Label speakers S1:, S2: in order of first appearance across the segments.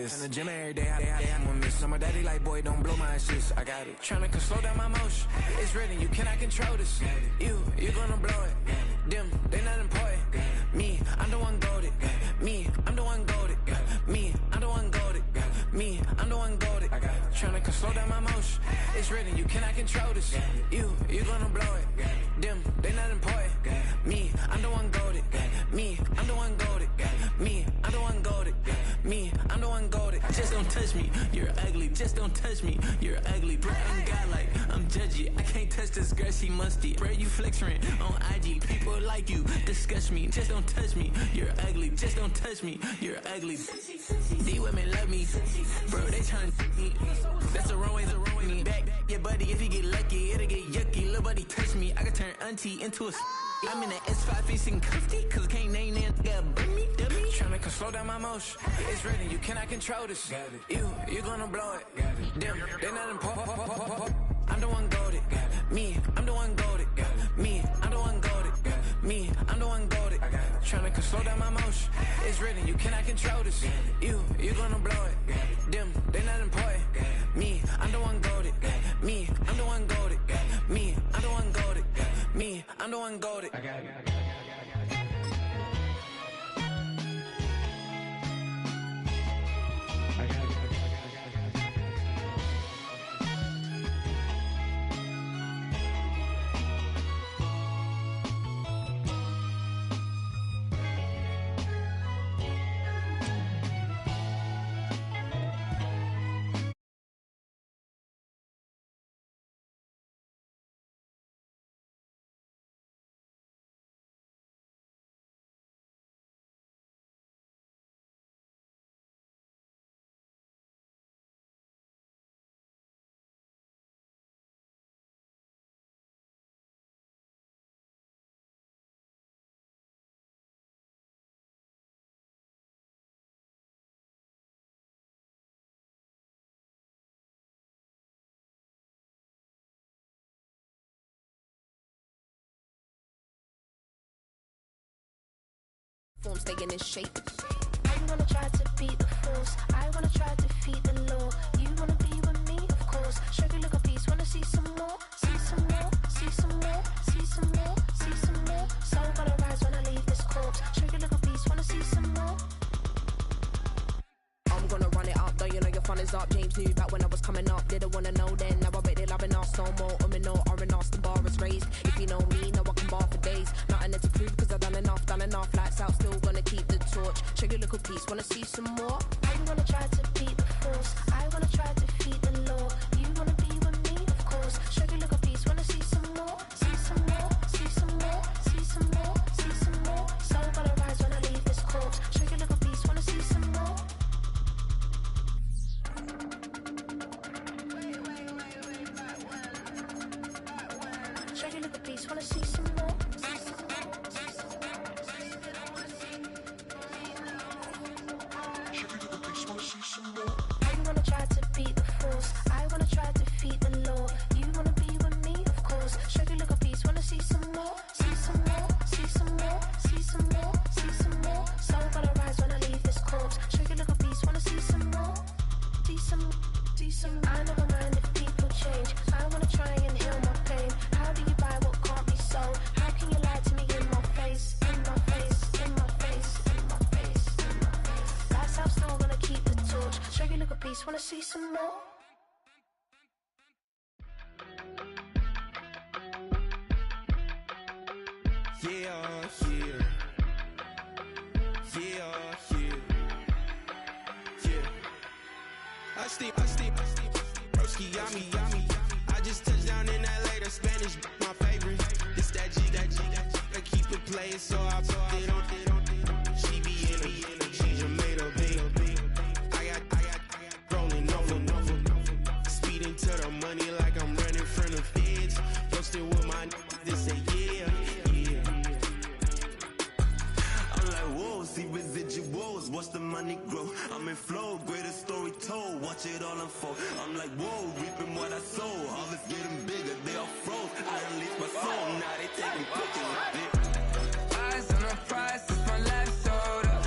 S1: this. In the gym every day, I'm gonna miss. So my daddy like, boy, don't blow my assist. I got it. Tryna slow down my motion. It's written, you cannot control this. You gonna blow it. Them, they not important. Me, I'm the one goated. Me, I'm the one goated. Me, I'm the one goated. Me, I'm the one goated. Tryna slow down my motion. It's written, you cannot control this. You gonna blow it. Them, they not important. Me, I'm the one goated. Me, I'm the one goated. Me, I'm the one goated. Me, I'm the one goated.
S2: Just don't touch me, you're ugly. Just don't touch me, you're ugly. Bro, I'm godlike, I'm judgy. I can't touch this girl, she musty. Bro, you flexing on IG. People like you disgust me. Just don't touch me, you're ugly. Just don't touch me, you're ugly. These women love me, bro. They tryna me. That's the wrong way, back your buddy. If you get lucky, it'll get yucky. Little buddy touch me, I can turn auntie into a. I'm in the S5 facing cuffy, cause I can't name that girl but me, dummy.
S1: Tryna slow down my motion. It's written, you cannot control this. You gonna blow it. Them, they not important. I'm the one goated. Me, I'm the one goated. Me, I'm the one goated. Me, I'm the one goated. Tryna slow down my motion. It's written, you cannot control this. You gonna blow it. Them, they not important. Me, I'm the one goated. Me, I'm the one goated. Me, I'm the one goated. Me, I'm the one goated. I got it.
S3: Staying in shape. I wanna try to beat the force. I wanna try to defeat the law. You wanna be with me, of course. Sugar little piece, wanna see some more, see some more, see some more, see some more, see some more. So gonna rise when I leave this corpse. Sugar little piece, wanna see some more. I'm gonna run it up, though you know your fun is up. James knew back when I was coming up, didn't wanna know then. Now I bet they're loving us no more. No R&R's, the bar is raised. If you know me, now I can bar for days. Nothing to prove cause I've done enough. Lights out, still gonna keep the torch. Check your little piece, wanna see some more? I wanna try to beat the force. I wanna try to defeat the law. You wanna be with me, of course. Check your little piece, wanna see some more? See some more, see some more, see some more, see some more. So gonna rise when I leave this corpse. Check your little piece, wanna see some more? Check your little piece, wanna see some more? I wanna try to beat the force. I wanna try to defeat the law. You wanna be with me, of course. Sugar little piece, wanna see some more? See some more, see some more, see some more, see some more. So gonna rise when I leave this corpse. Sugar little piece, wanna see some more? See some, see some. I never mind if people change. I wanna try and heal my pain. How do you buy what can't be sold? How can you lie to me in my face? In my face, in my face, in my face, in my face. That's how still gonna keep the torch. Sugar little piece, wanna see some more?
S4: I steam, broski, yummy. I just touched down in LA, the Spanish, my favorite. This that G, I keep it playing, so I put it on. She be in it, she Jamaica, baby. I got rolling over, speeding to the money like I'm running from the feds. Posted with my they say yeah. I'm like, whoa, see residuals, watch the money grow. I'm in flow, greatest story told, watch it all unfold. I'm like, whoa, reaping what I sow, harvest getting bigger, they all froze. I released my soul, now they taking pictures of it.
S5: Eyes on the prize, it's my life sold up.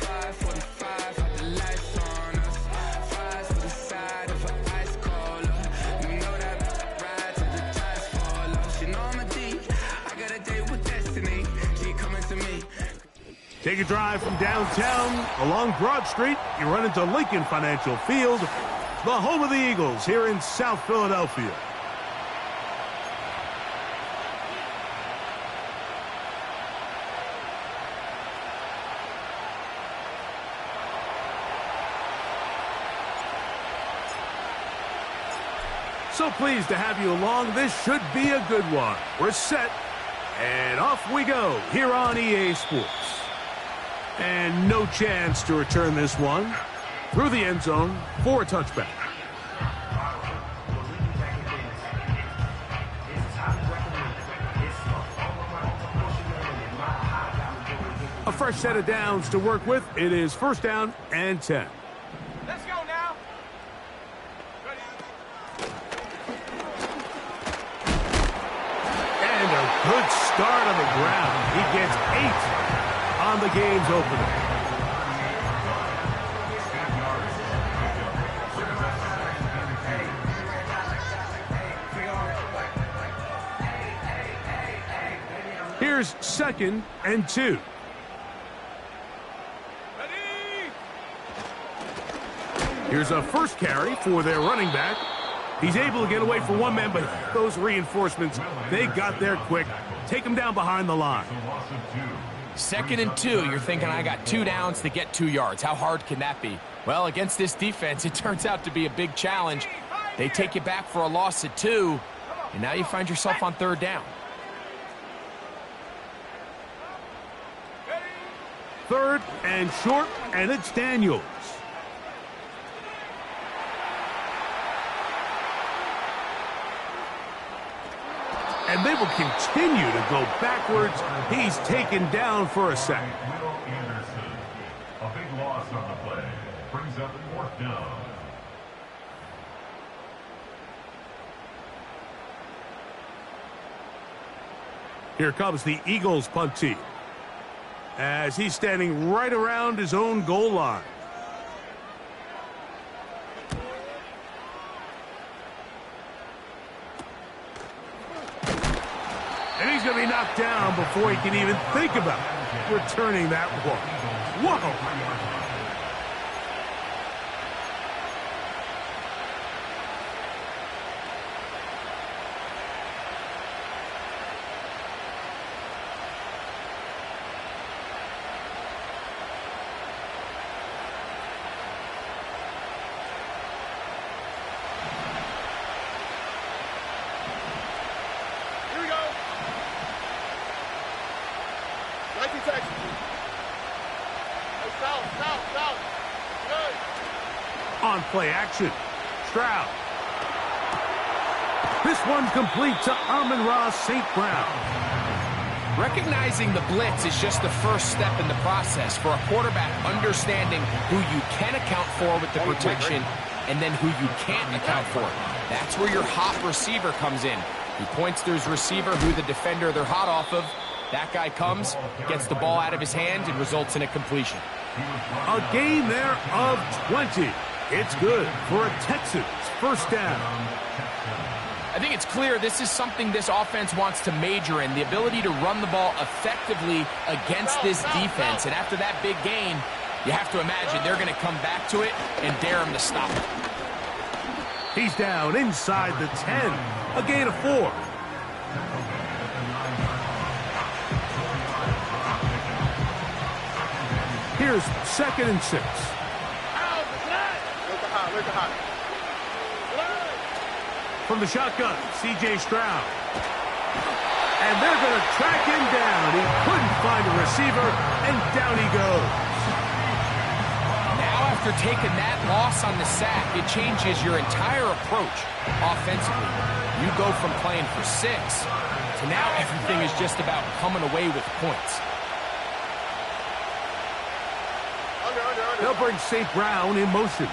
S5: 5:45, had the lights on us. Take a drive from downtown along Broad Street. You run into Lincoln Financial Field, the home of the Eagles here in South Philadelphia. So pleased to have you along. This should be a good one. We're set, and off we go here on EA Sports. And no chance to return this one through the end zone for a touchback. A fresh set of downs to work with. It is 1st down and 10.
S6: Let's go now.
S5: And a good start on the ground. He gets 8 on the game's opener. Here's 2nd and 2. Here's a first carry for their running back. He's able to get away from one man, but those reinforcements, they got there quick. Take him down behind the line.
S6: 2nd and 2. You're thinking, I got 2 downs to get 2 yards. How hard can that be? Well, against this defense, it turns out to be a big challenge. They take you back for a loss at 2, and now you find yourself on 3rd down.
S5: 3rd and short, and it's Daniels. And they will continue to go backwards. He's taken down for a sack.
S7: Anderson, a big loss on the play, brings up 4th down.
S5: Here comes the Eagles punt team, as he's standing right around his own goal line. And he's going to be knocked down before he can even think about returning that one. Whoa! On play action, Stroud. This one's complete to Amon-Ra St. Brown.
S6: Recognizing the blitz is just the first step in the process for a quarterback understanding who you can account for with the protection and then who you can't account for. That's where your hot receiver comes in. He points to his receiver who the defender they're hot off of. That guy comes, gets the ball out of his hand, and results in a completion.
S5: A gain there of 20. It's good for a Texans 1st down.
S6: I think it's clear this is something this offense wants to major in, the ability to run the ball effectively against this defense. And after that big gain, you have to imagine they're going to come back to it and dare him to stop it.
S5: He's down inside the 10. A gain of 4. Here's 2nd and 6. From the shotgun, C.J. Stroud. And they're going to track him down. He couldn't find a receiver, and down he goes.
S6: Now, after taking that loss on the sack, it changes your entire approach offensively. You go from playing for 6 to now everything is just about coming away with points.
S5: They'll bring St. Brown in motion.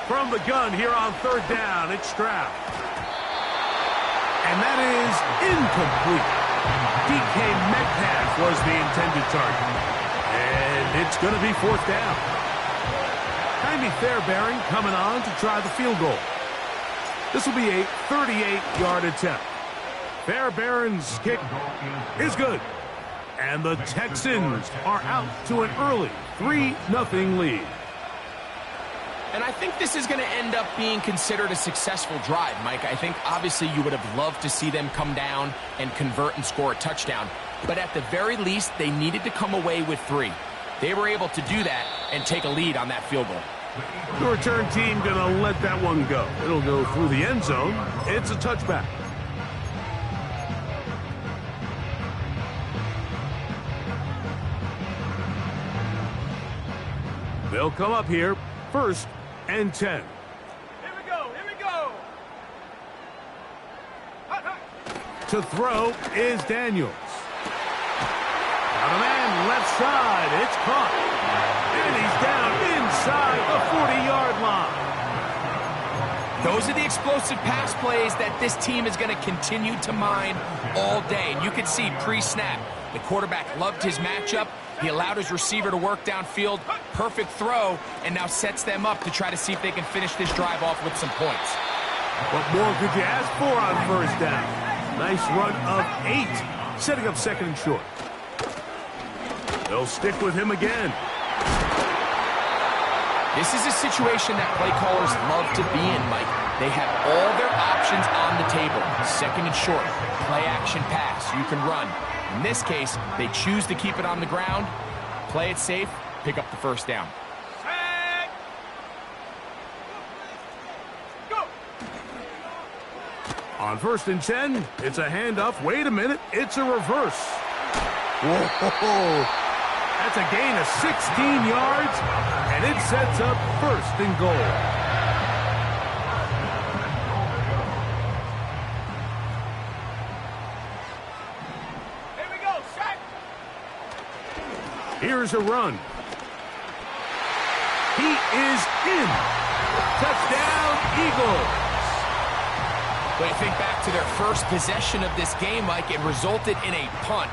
S5: From the gun here on 3rd down, it's Stroud. And that is incomplete. DK Metcalf was the intended target. And it's going to be 4th down. Jaime Fairbairn coming on to try the field goal. This will be a 38-yard attempt. Fairbairn's kick is good. And the Texans are out to an early 3-0 lead.
S6: And I think this is going to end up being considered a successful drive, Mike. I think obviously you would have loved to see them come down and convert and score a touchdown. But at the very least, they needed to come away with 3. They were able to do that and take a lead on that field goal.
S5: The return team going to let that one go. It'll go through the end zone. It's a touchback. They'll come up here, 1st and 10.
S8: Here we go, here we go.
S5: To throw is Daniels. Got a man left side. It's caught. And he's down inside the 40-yard line.
S6: Those are the explosive pass plays that this team is going to continue to mine all day. And you can see pre-snap, the quarterback loved his matchup. He allowed his receiver to work downfield. Perfect throw, and now sets them up to try to see if they can finish this drive off with some points.
S5: What more could you ask for on 1st down? Nice run of 8, setting up 2nd and short. They'll stick with him again.
S6: This is a situation that play callers love to be in, Mike. They have all their options on the table. 2nd and short, play action pass, you can run. In this case, they choose to keep it on the ground, play it safe, pick up the 1st down.
S8: Go.
S5: On 1st and 10, it's a handoff. Wait a minute, it's a reverse. Whoa, that's a gain of 16 yards, and it sets up 1st and goal. Here's a run. He is in. Touchdown, Eagles.
S6: When you think back to their first possession of this game, Mike, it resulted in a punt.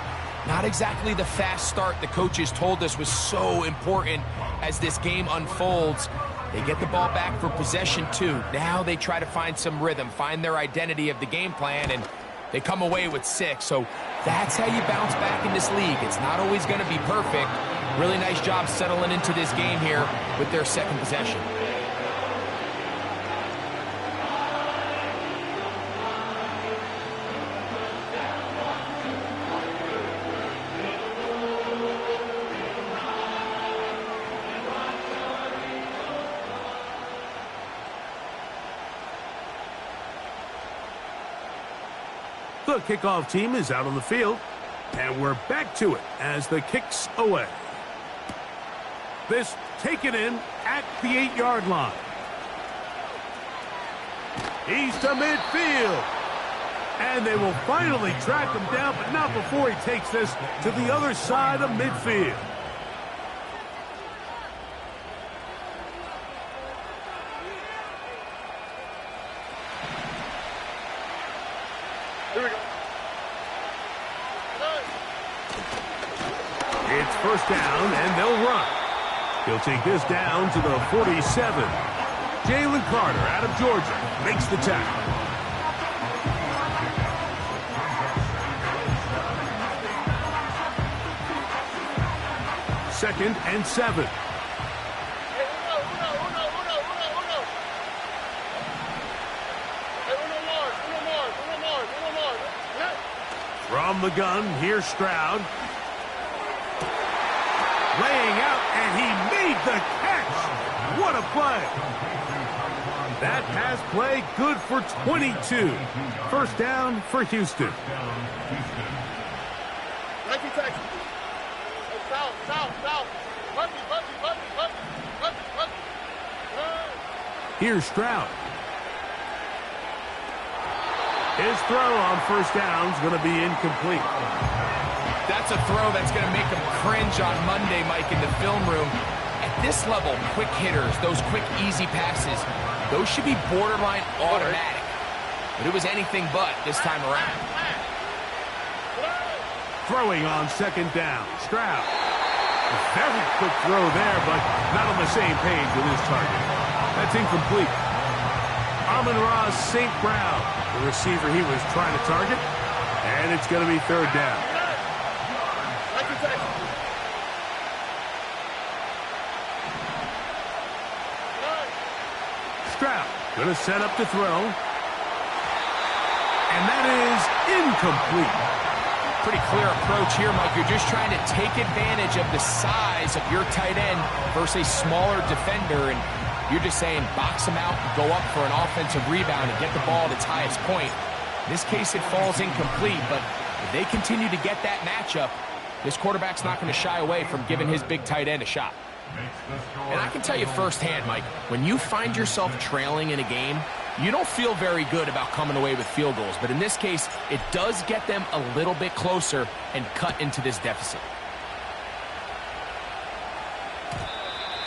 S6: Not exactly the fast start the coaches told us was so important as this game unfolds. They get the ball back for possession 2. Now they try to find some rhythm, find their identity of the game plan, and they come away with 6. So that's how you bounce back in this league. It's not always going to be perfect. Really nice job settling into this game here with their 2nd possession.
S5: The kickoff team is out on the field, and we're back to it as the kick's away. This taken in at the 8-yard line. He's to midfield. And they will finally track him down, but not before he takes this to the other side of midfield. It's 1st down, and they'll run. He'll take this down to the 47. Jalen Carter out of Georgia makes the tackle. Second and 7. From the gun, here's Stroud. Laying out, and he made the catch. What a play. That pass play good for 22. 1st down for Houston. Here's Stroud. His throw on 1st down is going to be incomplete.
S6: That's a throw that's going to make him cringe on Monday, Mike, in the film room. At this level, quick hitters, those quick, easy passes, those should be borderline automatic. But it was anything but this time around.
S5: Throwing on 2nd down, Stroud. Very quick throw there, but not on the same page with his target. That's incomplete. Amon-Ra St. Brown, the receiver he was trying to target, and it's going to be third down. Stroud going to set up to throw. And that is incomplete.
S6: Pretty clear approach here, Mike. You're just trying to take advantage of the size of your tight end versus a smaller defender, and you're just saying box him out, go up for an offensive rebound, and get the ball at its highest point. In this case, it falls incomplete, but if they continue to get that matchup, this quarterback's not going to shy away from giving his big tight end a shot. And I can tell you firsthand, Mike, when you find yourself trailing in a game, you don't feel very good about coming away with field goals. But in this case, it does get them a little bit closer and cut into this deficit.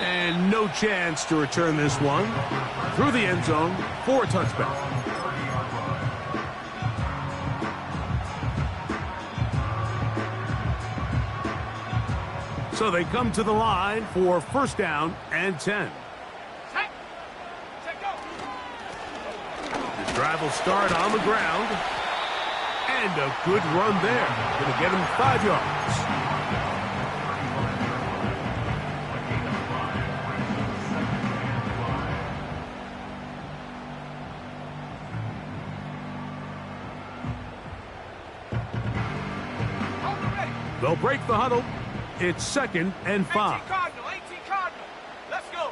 S5: And no chance to return this one through the end zone for a touchback. So they come to the line for first down and 10. The drive will start on the ground. And a good run there. Going to get him 5 yards. They'll break the huddle. It's 2nd and 5.
S8: 18 Cardinal. Let's go.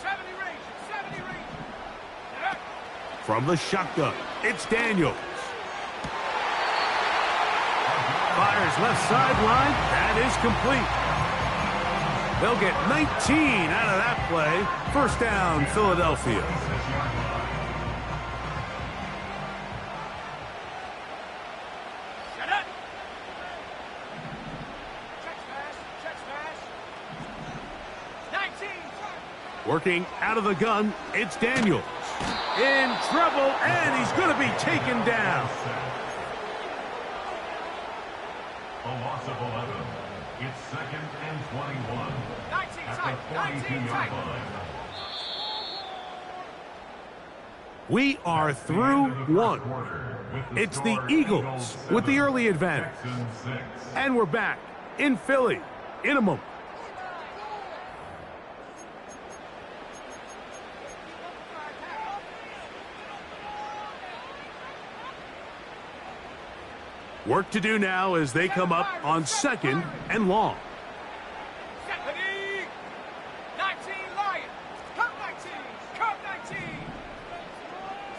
S8: 70 range. Yeah.
S5: From the shotgun, it's Daniels. Fires left sideline. That is complete. They'll get 19 out of that play. First down, Philadelphia. Working out of the gun, it's Daniels. In trouble, and he's going to be taken down.
S7: A loss of 11. It's 2nd and 21.
S8: 19
S7: At
S8: tight.
S7: the 42-yard line.
S5: We are through one. It's the Eagles with the early advantage. And we're back in Philly in a moment. Work to do now as they come up on 2nd and long.
S8: 19 Lion. Come 19. Come 19.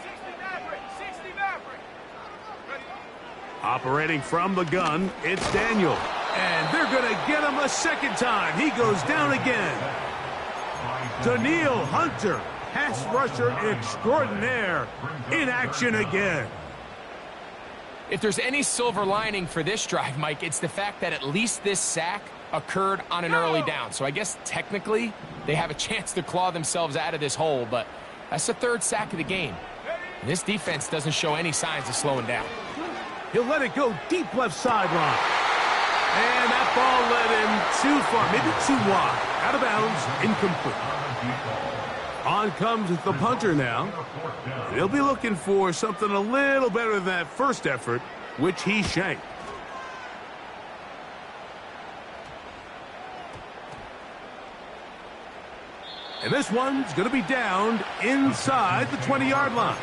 S8: 60 Maverick. Ready.
S5: Operating from the gun, it's Daniel. And they're going to get him a second time. He goes down again. Daniil Hunter, pass rusher extraordinaire, in action again.
S6: If there's any silver lining for this drive, Mike, it's the fact that at least this sack occurred on an early down. So I guess technically they have a chance to claw themselves out of this hole, but that's the 3rd sack of the game. And this defense doesn't show any signs of slowing down.
S5: He'll let it go deep left sideline. And that ball led him too far, maybe too wide. Out of bounds, incomplete. On comes the punter now. He'll be looking for something a little better than that first effort, which he shanked. And this one's going to be downed inside the 20-yard line.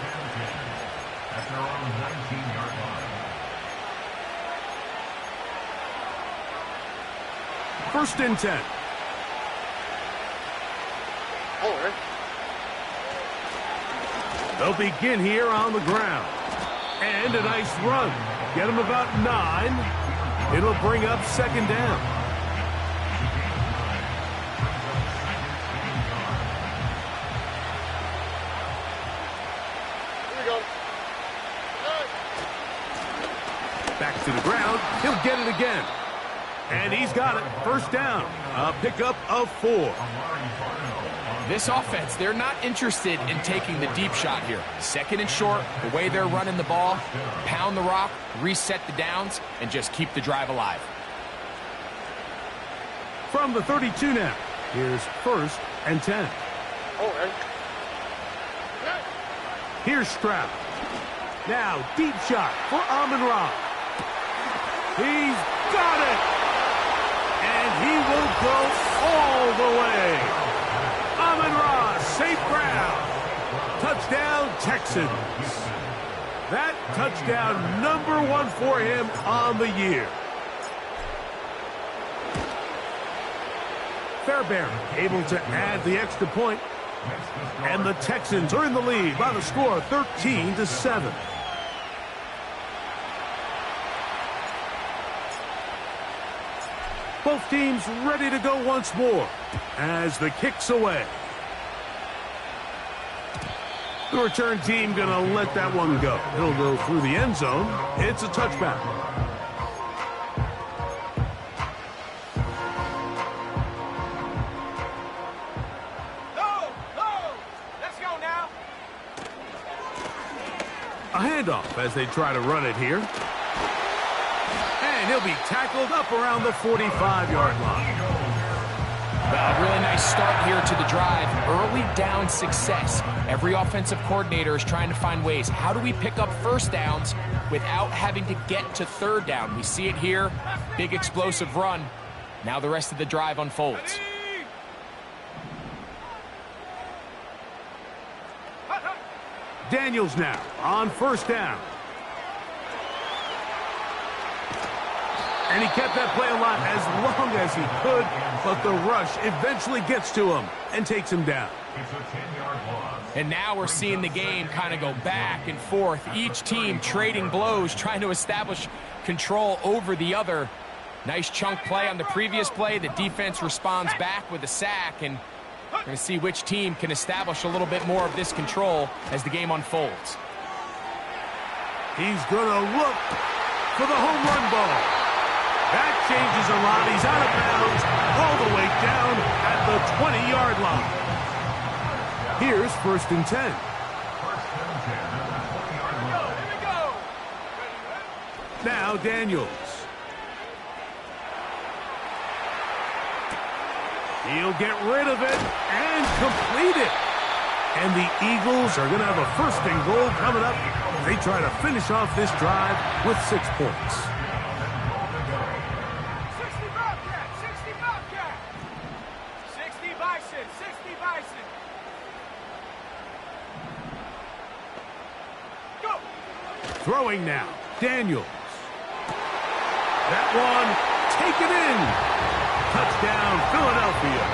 S7: At their own 19-yard line.
S5: 1st and 10. They'll begin here on the ground. And a nice run. Get him about 9. It'll bring up 2nd down.
S8: Here we go.
S5: Back to the ground. He'll get it again. And he's got it. First down. A pickup of 4.
S6: This offense, they're not interested in taking the deep shot here. 2nd and short, the way they're running the ball, pound the rock, reset the downs, and just keep the drive alive.
S5: From the 32 now, here's 1st and 10. Here's Stroud. Now, deep shot for Amon-Ra. He's got it! And he will go all the way. Amon-Ra, safe ground. Touchdown, Texans. That touchdown #1 for him on the year. Fairbairn able to add the extra point. And the Texans are in the lead by the score 13-7. Both teams ready to go once more as the kick's away. The return team going to let that one go. It'll go through the end zone. It's a touchback. A handoff as they try to run it here. And he'll be tackled up around the 45-yard line.
S6: A really nice start here to the drive. Early down success. Every offensive coordinator is trying to find ways. How do we pick up first downs without having to get to third down? We see it here. Big explosive run. Now the rest of the drive unfolds.
S5: Daniels now on 1st down. And he kept that play alive as long as he could, but the rush eventually gets to him and takes him down.
S7: It's a 10-yard loss.
S6: And now we're seeing the game kind of go back and forth. Each team trading blows, trying to establish control over the other. Nice chunk play on the previous play. The defense responds back with a sack, and we're going to see which team can establish a little bit more of this control as the game unfolds.
S5: He's going to look for the home run ball. That changes a lot. He's out of bounds all the way down at the 20-yard line. Here's 1st and 10.
S7: 1st and 10 at the 20-yard line.
S5: Now Daniels. He'll get rid of it and complete it. And the Eagles are going to have a 1st and goal coming up. They try to finish off this drive with 6 points.
S8: 60 Bobcat, 60 Bobcat. 60 Bison, 60 Bison. Go.
S5: Throwing now, Daniels. That one taken in. Touchdown, Philadelphia.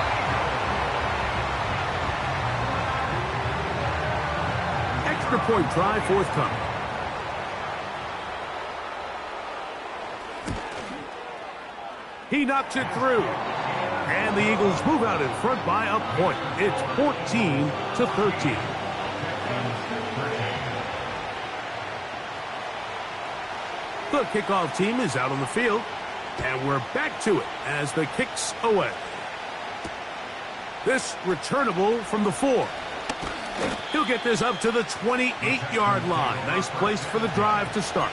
S5: Extra point try forthcoming. He knocks it through. And the Eagles move out in front by a point. It's 14-13. The kickoff team is out on the field. And we're back to it as the kick's away. This returnable from the 4. He'll get this up to the 28-yard line. Nice place for the drive to start.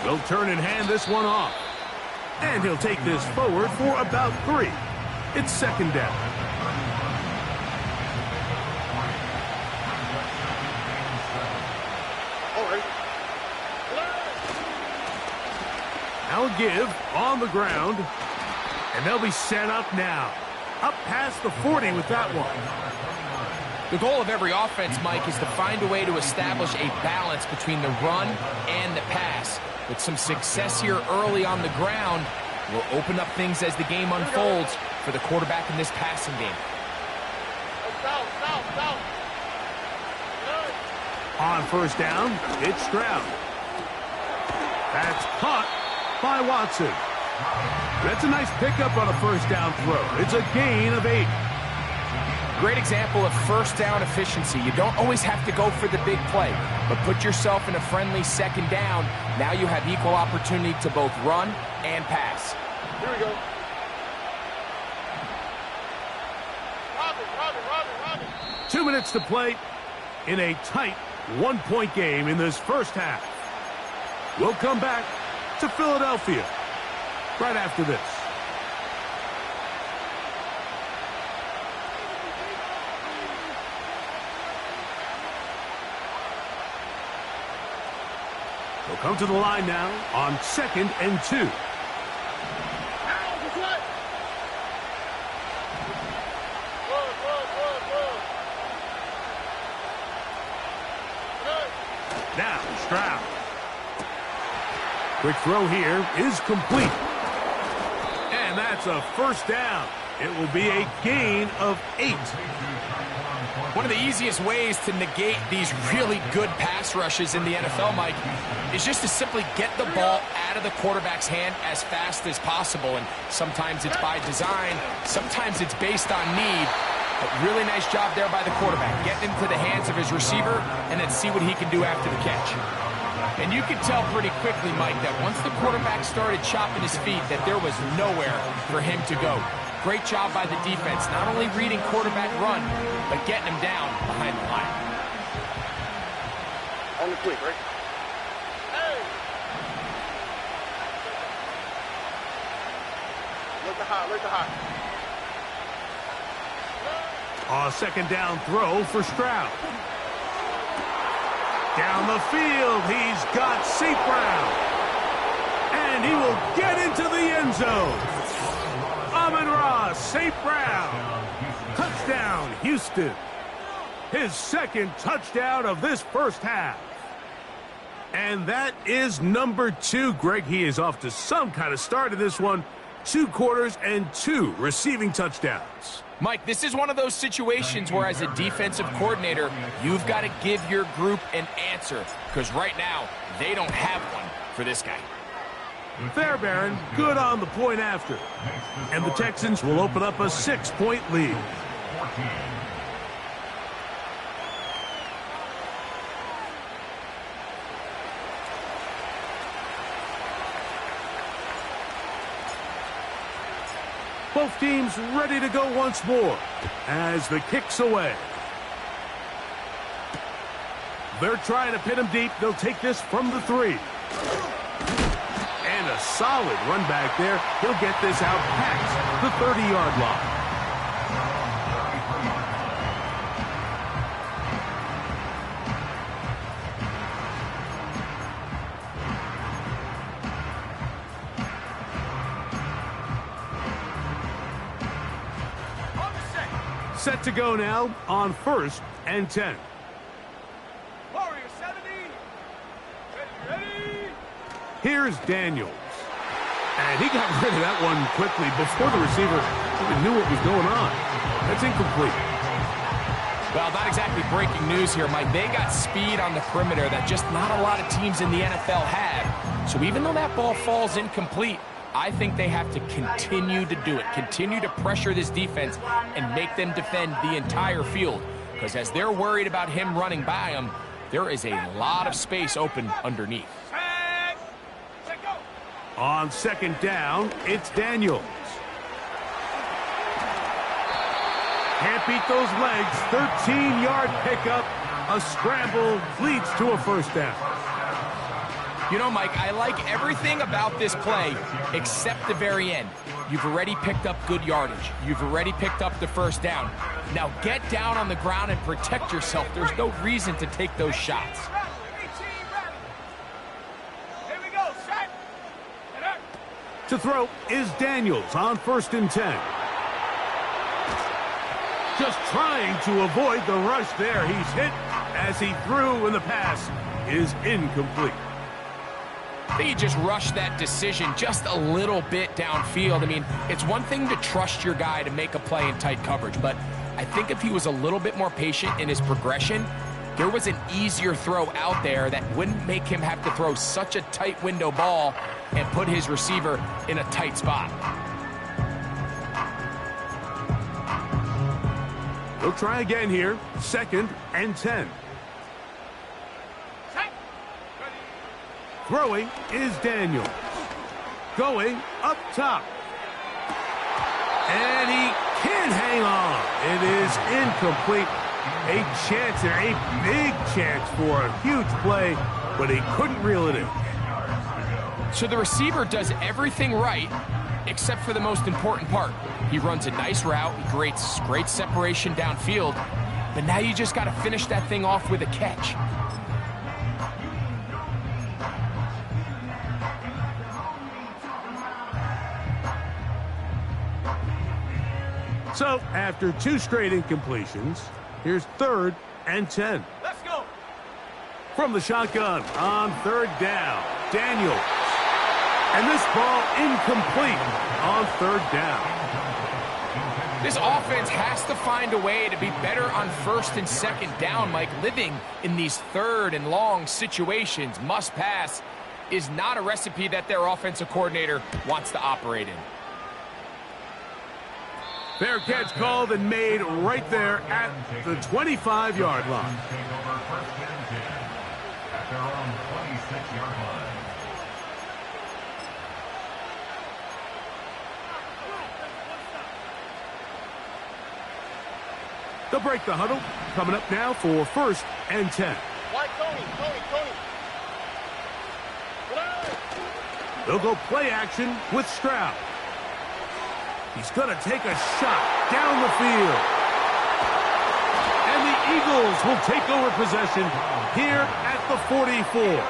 S5: He'll turn and hand this one off. And he'll take this forward for about 3. It's 2nd down. Now a give on the ground. And they'll be set up now. Up past the 40 with that one.
S6: The goal of every offense, Mike, is to find a way to establish a balance between the run and the pass. With some success here early on the ground, will open up things as the game unfolds for the quarterback in this passing game.
S5: On 1st down, it's Stroud. That's caught by Watson. That's a nice pickup on a 1st down throw. It's a gain of 8.
S6: Great example of first down efficiency. You don't always have to go for the big play, but put yourself in a friendly second down. Now you have equal opportunity to both run and pass.
S8: Here we go. Robin.
S5: 2 minutes to play in a tight one-point game in this first half. We'll come back to Philadelphia right after this. We'll come to the line now on 2nd and 2. Now, Stroud. Quick throw here is complete. And that's a first down. It will be a gain of 8.
S6: One of the easiest ways to negate these really good pass rushes in the NFL, Mike, is just to simply get the ball out of the quarterback's hand as fast as possible. And sometimes it's by design, sometimes it's based on need. But really nice job there by the quarterback, getting into the hands of his receiver and then see what he can do after the catch. And you could tell pretty quickly, Mike, that once the quarterback started chopping his feet, that there was nowhere for him to go. Great job by the defense, not only reading quarterback run, but getting him down behind the line.
S8: On the quick, right? Hey! Look the high.
S5: A second down throw for Stroud. Down the field, he's got St. Brown. And he will get into the end zone. Amon-Ra St. Brown. Touchdown, Houston. His second touchdown of this first half. And that is number 2. Greg, he is off to some kind of start in this one. 2 quarters and 2 receiving touchdowns.
S6: Mike, this is one of those situations where as a defensive coordinator, you've got to give your group an answer, because right now, they don't have one for this guy.
S5: Fairbairn, good on the point after. And the Texans will open up a 6-point lead. Both teams ready to go once more as the kick's away. They're trying to pin him deep. They'll take this from the 3. And a solid run back there. He'll get this out past the 30-yard line. Set to go now on 1st and 10.
S8: Warrior 70. Ready.
S5: Here's Daniels. And he got rid of that one quickly before the receiver even knew what was going on. That's incomplete.
S6: Well, not exactly breaking news here, Mike. They got speed on the perimeter that just not a lot of teams in the NFL have. So even though that ball falls incomplete, I think they have to continue to do it, continue to pressure this defense and make them defend the entire field. Because as they're worried about him running by them, there is a lot of space open underneath.
S8: Set, go.
S5: On 2nd down, it's Daniels. Can't beat those legs. 13-yard pickup. A scramble leads to a first down.
S6: You know, Mike, I like everything about this play except the very end. You've already picked up good yardage. You've already picked up the first down. Now get down on the ground and protect yourself. There's no reason to take those shots.
S8: Here we go, set.
S5: To throw is Daniels on 1st and 10. Just trying to avoid the rush there. He's hit as he threw, and the pass is incomplete.
S6: I think he just rushed that decision just a little bit downfield. I mean, it's one thing to trust your guy to make a play in tight coverage, but I think if he was a little bit more patient in his progression, there was an easier throw out there that wouldn't make him have to throw such a tight window ball and put his receiver in a tight spot.
S5: They'll try again here. 2nd and 10. Throwing is Daniels. Going up top. And he can't hang on. It is incomplete. A chance there, a big chance for a huge play, but he couldn't reel it in.
S6: So the receiver does everything right, except for the most important part. He runs a nice route, he creates great separation downfield, but now you just got to finish that thing off with a catch.
S5: So after 2 straight incompletions, here's 3rd and 10.
S8: Let's go.
S5: From the shotgun on 3rd down, Daniels. And this ball incomplete on 3rd down.
S6: This offense has to find a way to be better on 1st and 2nd down, Mike. Living in these 3rd and long situations, must pass, is not a recipe that their offensive coordinator wants to operate in.
S5: Fair catch called and made right there at the 25-yard line.
S7: At their own 26-yard line.
S5: They'll break the huddle. Coming up now for 1st and 10. They'll go play action with Stroud. He's going to take a shot down the field. And the Eagles will take over possession here at the 44.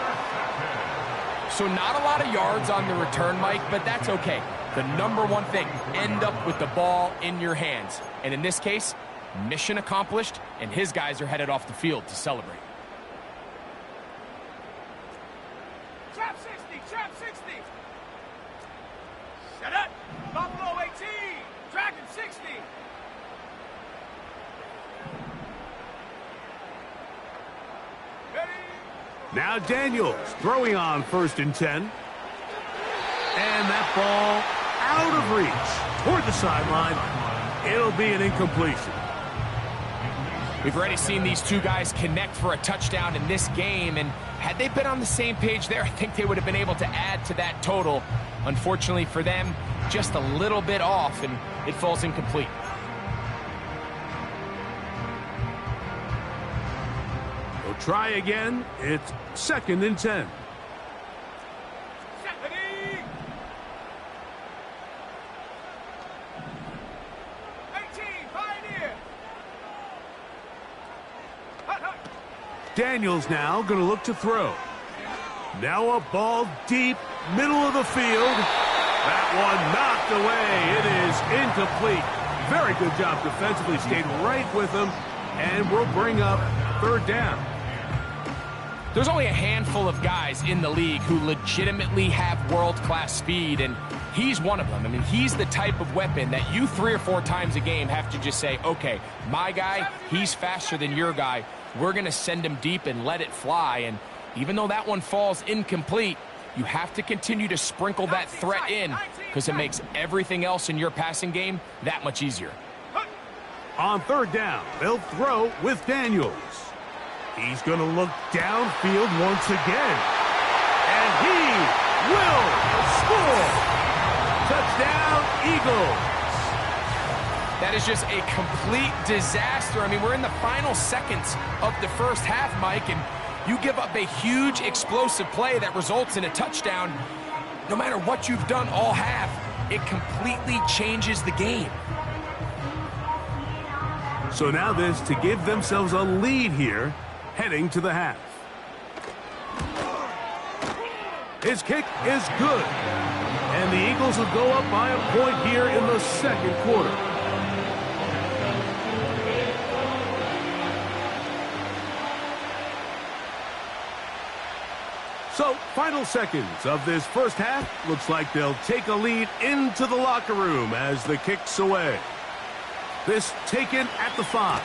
S6: So not a lot of yards on the return, Mike, but that's okay. The number one thing, end up with the ball in your hands. And in this case, mission accomplished, and his guys are headed off the field to celebrate.
S8: Trap 60, trap 60. Set up. Buffalo 18, Dragon 60. Ready.
S5: Now Daniels throwing on 1st and 10. And that ball out of reach toward the sideline. It'll be an incompletion.
S6: We've already seen these two guys connect for a touchdown in this game, and had they been on the same page there, I think they would have been able to add to that total. Unfortunately for them, just a little bit off, and it falls incomplete.
S5: They'll try again. It's 2nd and 10.
S8: Ready. 18, Pioneer. Hut, hut.
S5: Daniels now going to look to throw. Now a ball deep, middle of the field. That one knocked away. It is incomplete. Very good job defensively. Stayed right with him, and we'll bring up 3rd down.
S6: There's only a handful of guys in the league who legitimately have world-class speed, and he's one of them. I mean, he's the type of weapon that you 3 or 4 times a game have to just say, okay, my guy, he's faster than your guy. We're going to send him deep and let it fly. And even though that one falls incomplete, you have to continue to sprinkle that threat in because it makes everything else in your passing game that much easier.
S5: On 3rd down, they'll throw with Daniels. He's going to look downfield once again. And he will score. Touchdown, Eagles.
S6: That is just a complete disaster. I mean, we're in the final seconds of the first half, Mike, and you give up a huge explosive play that results in a touchdown. No matter what you've done all half, it completely changes the game.
S5: So now this to give themselves a lead here, heading to the half. His kick is good. And the Eagles will go up by a point here in the 2nd quarter. So, final seconds of this first half. Looks like they'll take a lead into the locker room as the kick's away. This taken at the 5.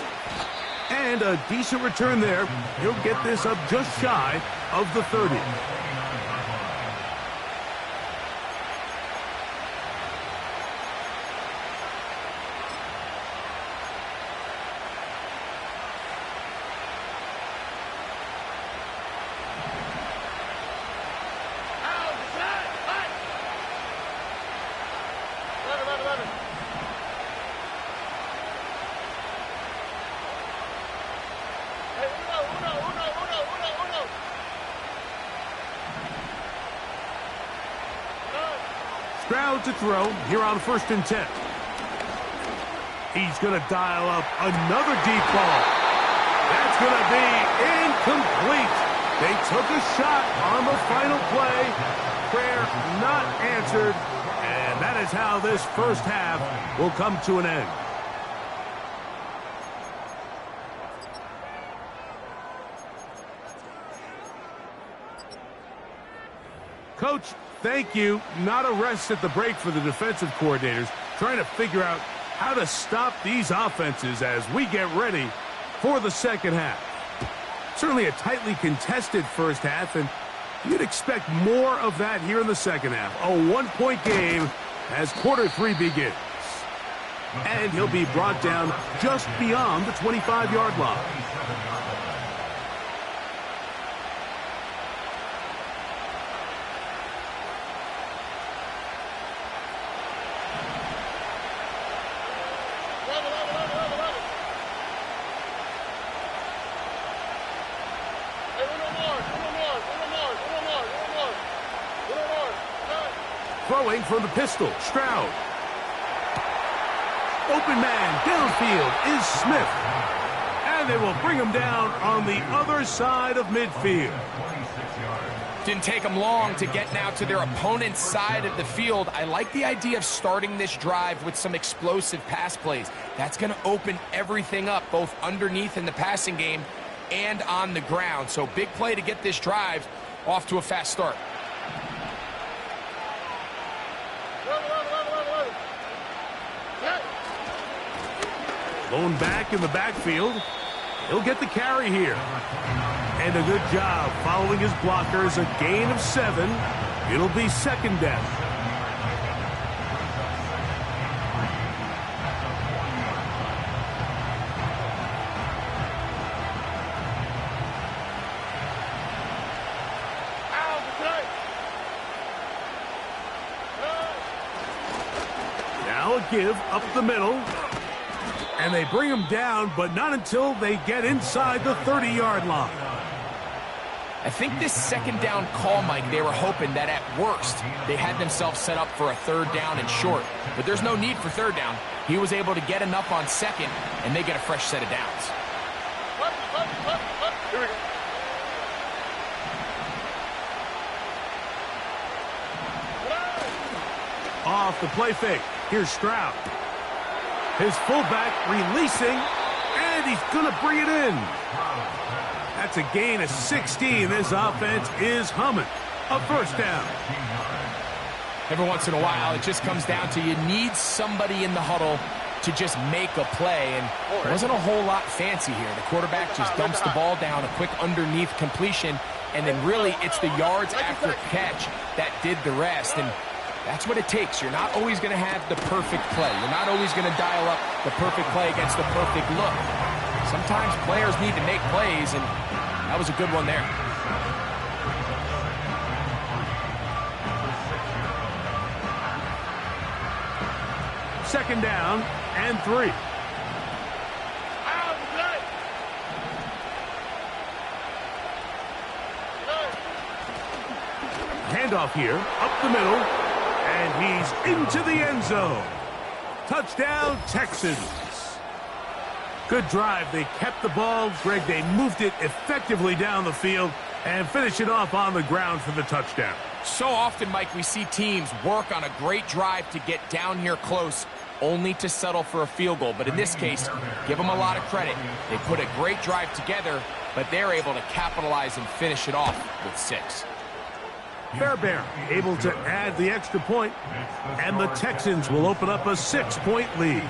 S5: And a decent return there. He'll get this up just shy of the 30. Stroud to throw here on 1st and 10. He's going to dial up another deep ball. That's going to be incomplete. They took a shot on the final play. Prayer not answered. And that is how this first half will come to an end. Coach, thank you. Not a rest at the break for the defensive coordinators, trying to figure out how to stop these offenses as we get ready for the second half. Certainly a tightly contested first half, and you'd expect more of that here in the second half. A one-point game as quarter 3 begins. And he'll be brought down just beyond the 25-yard line. Throwing from the pistol, Stroud. Open man downfield is Smith. And they will bring him down on the other side of midfield.
S6: Didn't take them long to get now to their opponent's side of the field. I like the idea of starting this drive with some explosive pass plays. That's going to open everything up, both underneath in the passing game and on the ground. So big play to get this drive off to a fast start.
S5: Lone back in the backfield. He'll get the carry here. And a good job following his blockers. A gain of 7. It'll be second down. Now a give up the middle. And they bring him down, but not until they get inside the 30-yard line.
S6: I think this second down call, Mike, they were hoping that at worst they had themselves set up for a third down and short. But there's no need for third down. He was able to get enough on second, and they get a fresh set of downs.
S9: Here we go.
S5: Off the play fake. Here's Stroud. His fullback releasing, and he's going to bring it in. That's a gain of 16. This offense is humming. A first down.
S6: Every once in a while, it just comes down to you need somebody in the huddle to just make a play, and there wasn't a whole lot fancy here. The quarterback just dumps the ball down, a quick underneath completion, and then really it's the yards after catch that did the rest. And that's what it takes. You're not always going to have the perfect play. You're not always going to dial up the perfect play against the perfect look. Sometimes players need to make plays, and that was a good one there.
S5: Second down and 3. Handoff here, up the middle. And he's into the end zone. Touchdown, Texans. Good drive. They kept the ball. Greg, they moved it effectively down the field and finish it off on the ground for the touchdown.
S6: So often, Mike, we see teams work on a great drive to get down here close, only to settle for a field goal. But in this case, give them a lot of credit. They put a great drive together, but they're able to capitalize and finish it off with 6.
S5: Fairbairn able to add the extra point, and the Texans will open up a 6-point lead.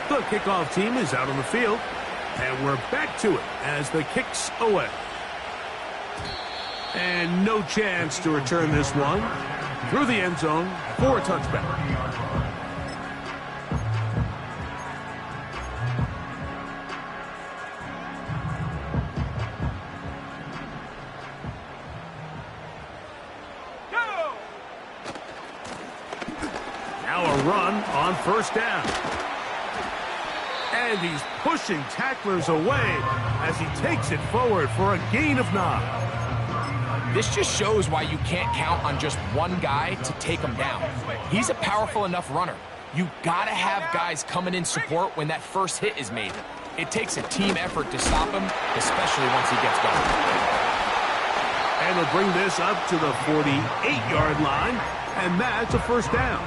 S5: The kickoff team is out on the field, and we're back to it as the kick's away. And no chance to return this one through the end zone for a touchback. Now a run on first down. And he's pushing tacklers away as he takes it forward for a gain of 9.
S6: This just shows why you can't count on just one guy to take him down. He's a powerful enough runner. You gotta have guys coming in support when that first hit is made. It takes a team effort to stop him, especially once he gets going.
S5: And he'll bring this up to the 48-yard line, and that's a first down.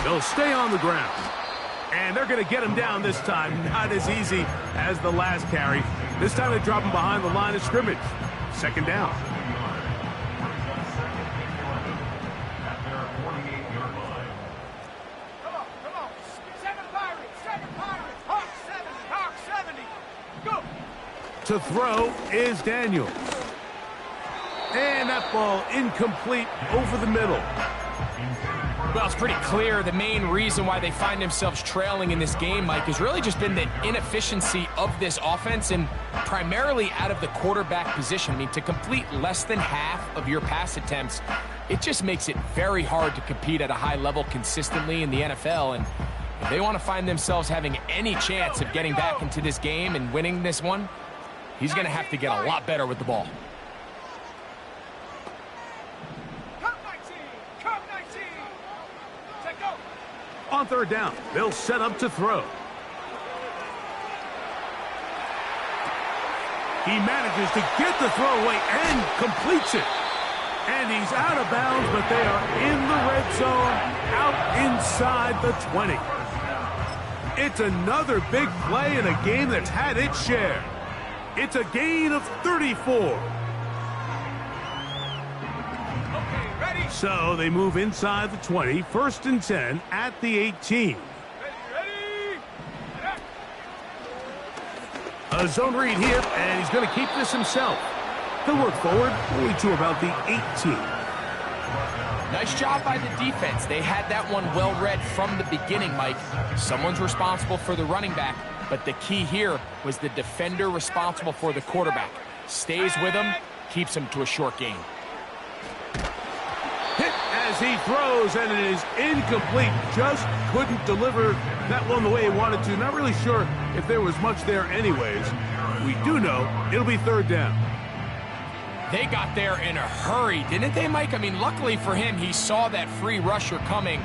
S5: They'll stay on the ground. And they're going to get him down this time. Not as easy as the last carry. This time they drop him behind the line of scrimmage. Second down.
S8: Come on. 7 Pirates. Hawk 70. Go.
S5: To throw is Daniels. And that ball incomplete over the middle.
S6: Well, it's pretty clear the main reason why they find themselves trailing in this game, Mike, has really just been the inefficiency of this offense and primarily out of the quarterback position. I mean, to complete less than half of your pass attempts, it just makes it very hard to compete at a high level consistently in the NFL. And if they want to find themselves having any chance of getting back into this game and winning this one, he's going to have to get a lot better with the ball.
S5: On third down, they'll set up to throw. He manages to get the throw away and completes it. And he's out of bounds, but they are in the red zone, out inside the 20. It's another big play in a game that's had its share. It's a gain of 34. So they move inside the 20, 1st and 10 at the 18. A zone read here, and he's going to keep this himself. He'll work forward only to about the 18.
S6: Nice job by the defense. They had that one well read from the beginning, Mike. Someone's responsible for the running back, but the key here was the defender responsible for the quarterback. Stays with him, keeps him to a short gain.
S5: Hit as he throws, and it is incomplete. Just couldn't deliver that one the way he wanted to. Not really sure if there was much there anyways. We do know it'll be third down.
S6: They got there in a hurry, didn't they, Mike? I mean, luckily for him, he saw that free rusher coming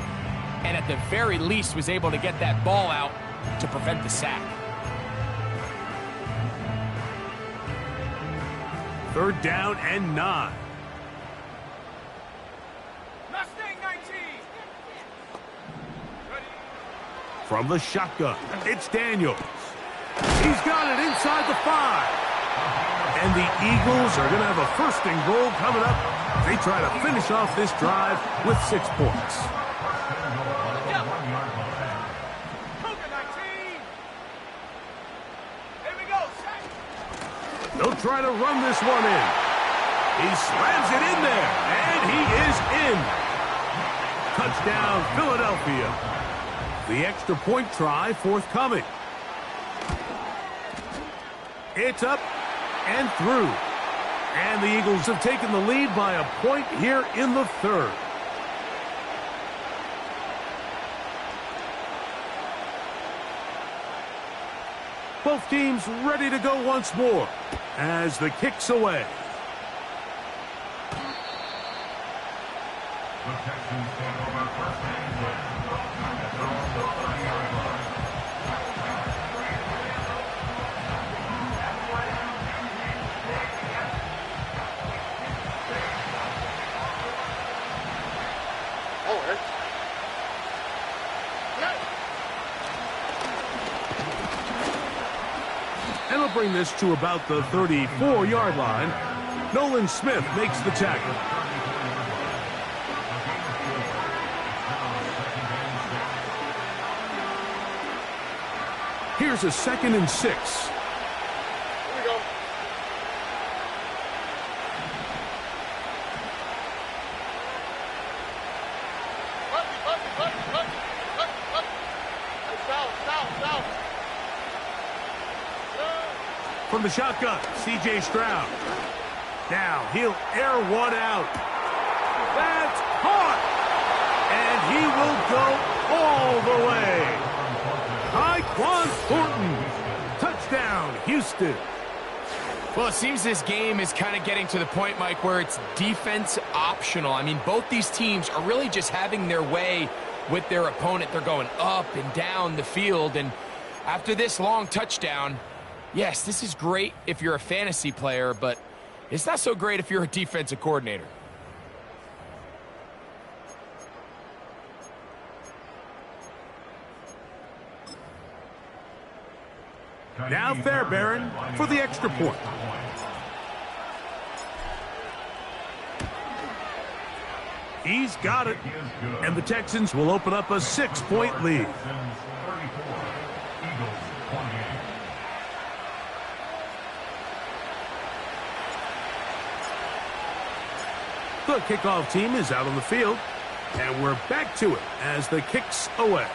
S6: and at the very least was able to get that ball out to prevent the sack.
S5: Third down and 9.
S8: Mustang 19. Ready.
S5: From the shotgun, it's Daniels. He's got it inside the 5. And the Eagles are going to have a 1st and goal coming up. They try to finish off this drive with 6 points.
S8: Here we go.
S5: They'll try to run this one in. He slams it in there, and he is in. Touchdown, Philadelphia. The extra point try forthcoming. It's up and through. And the Eagles have taken the lead by a point here in the 3rd. Both teams ready to go once more as the kick's away.
S7: The Texans take over first and 10 at their own 30-yard line.
S5: And he'll bring this to about the 34-yard line. Nolan Smith makes the tackle. Here's a 2nd and 6.
S8: Here we go.
S5: From the shotgun, C.J. Stroud. Now he'll air one out. That's caught! And he will go all the way. Tyquan Thornton. Touchdown, Houston.
S6: Well, it seems this game is kind of getting to the point, Mike, where it's defense optional. I mean, both these teams are really just having their way with their opponent. They're going up and down the field, and after this long touchdown, yes, this is great if you're a fantasy player, but it's not so great if you're a defensive coordinator.
S5: Now Fairbairn for the extra point. He's got it. And the Texans will open up a 6-point lead. The kickoff team is out on the field. And we're back to it as the kick's away.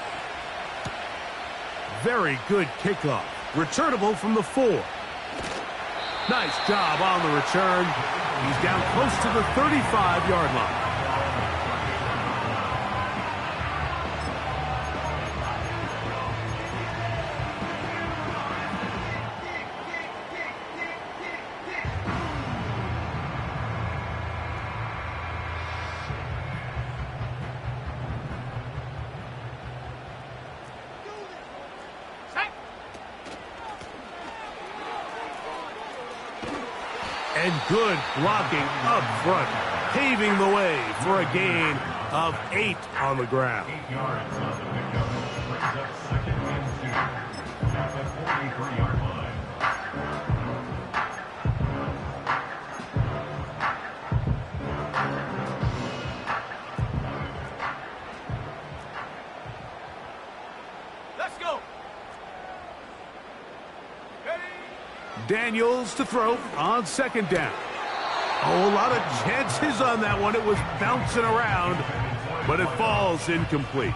S5: Very good kickoff. Returnable from the 4. Nice job on the return. He's down close to the 35-yard line. And good blocking up front, paving the way for a gain of 8 on the ground.
S7: 8 yards on the pickup. Brings up second and 2 at the 43-yard line.
S8: Let's go.
S5: Daniels to throw on second down. Oh, a lot of chances on that one. It was bouncing around, but it falls incomplete.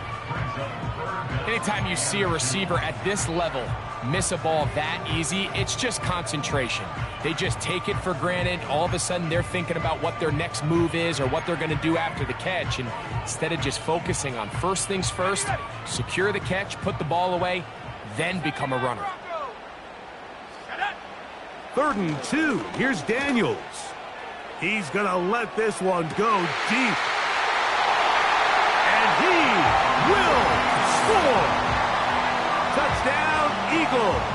S6: Anytime you see a receiver at this level miss a ball that easy, it's just concentration. They just take it for granted. All of a sudden, they're thinking about what their next move is or what they're going to do after the catch. And instead of just focusing on first things first, secure the catch, put the ball away, then become a runner.
S5: 3rd and 2. Here's Daniels. He's going to let this one go deep. And he will score. Touchdown, Eagles.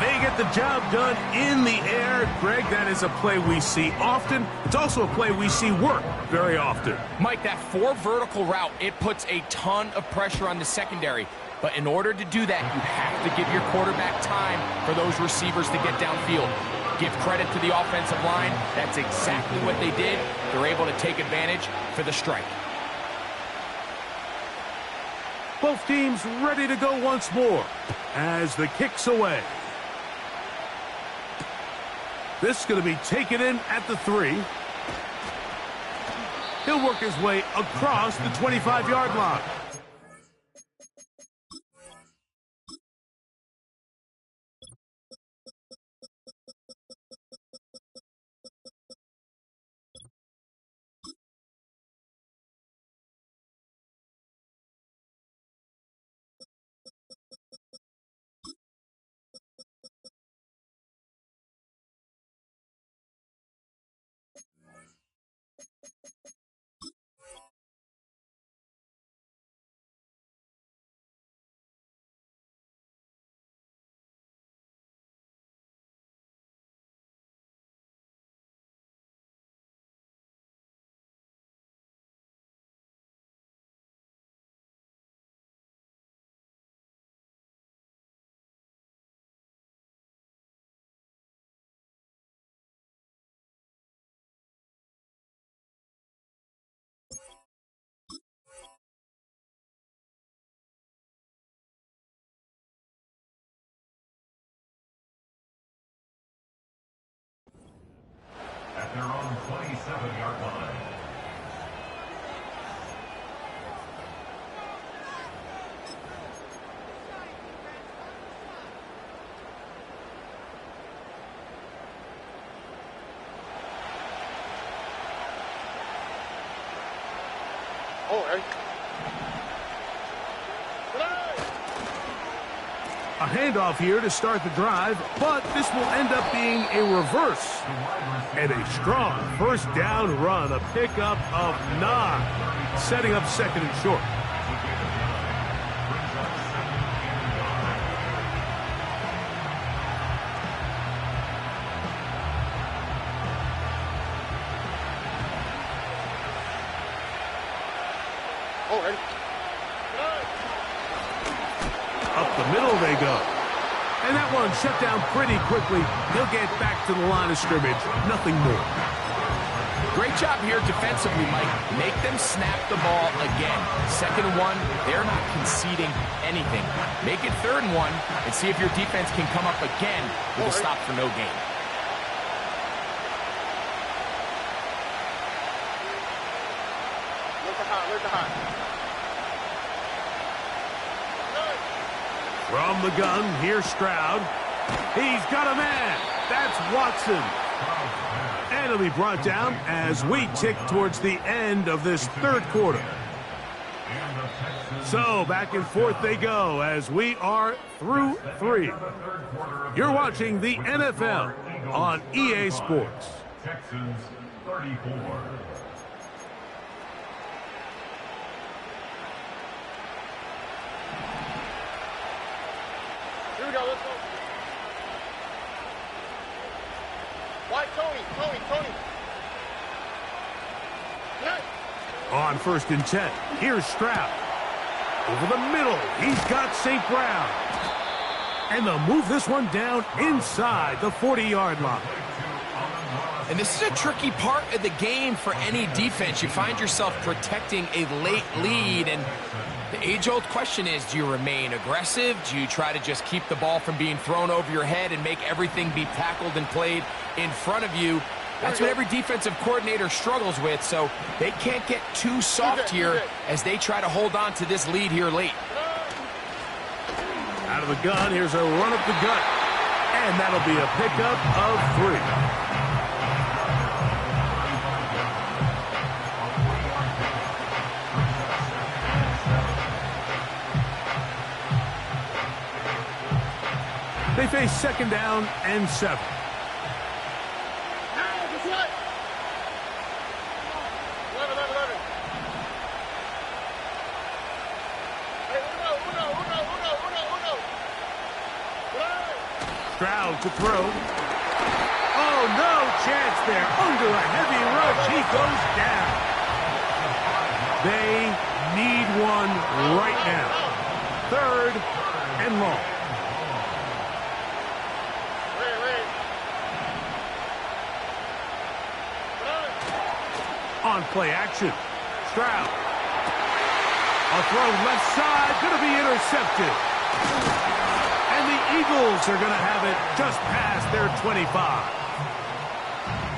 S5: They get the job done in the air. Greg, that is a play we see often. It's also a play we see work very often.
S6: Mike, that 4 vertical route, it puts a ton of pressure on the secondary. But in order to do that, you have to give your quarterback time for those receivers to get downfield. Give credit to the offensive line. That's exactly what they did. They're able to take advantage for the strike.
S5: Both teams ready to go once more as the kick's away. This is going to be taken in at the 3. He'll work his way across the 25-yard line. A handoff here to start the drive, but this will end up being a reverse. And a strong first down run, a pickup of 9, setting up second and short. Up the middle they go. And that one shut down pretty quickly. He'll get back to the line of scrimmage. Nothing more.
S6: Great job here defensively, Mike. Make them snap the ball again. 2nd and 1, they're not conceding anything. Make it 3rd and 1 and see if your defense can come up again with a stop for no gain.
S5: From the gun, here's Stroud. He's got a man. That's Watson. And he'll be brought down as we tick towards the end of this 3rd quarter. So back and forth they go as we are through 3. You're watching the NFL on EA Sports.
S7: Texans 34.
S9: Here we go, let's go. Why, Tony?
S5: On 1st and 10, here's Stroud. Over the middle, he's got St. Brown. And they'll move this one down inside the 40-yard line.
S6: And this is a tricky part of the game for any defense. You find yourself protecting a late lead, and the age-old question is, do you remain aggressive? Do you try to just keep the ball from being thrown over your head and make everything be tackled and played in front of you? That's what every defensive coordinator struggles with, so they can't get too soft here as they try to hold on to this lead here late.
S5: Out of the gun, here's a run up the gut. And that'll be a pickup of 3. They face 2nd down and 7. Stroud to throw. Oh, no chance there. Under a heavy rush, he goes down. They need one right now. 3rd and long. On play action. Stroud. A throw left side, going to be intercepted. And the Eagles are going to have it just past their 25.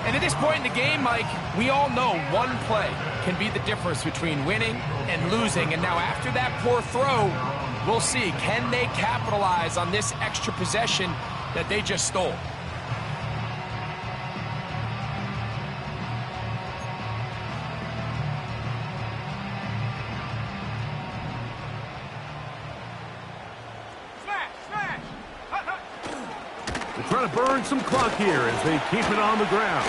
S6: And at this point in the game, Mike, we all know one play can be the difference between winning and losing. And now after that poor throw, we'll see, can they capitalize on this extra possession that they just stole?
S5: Trying to burn some clock here as they keep it on the ground.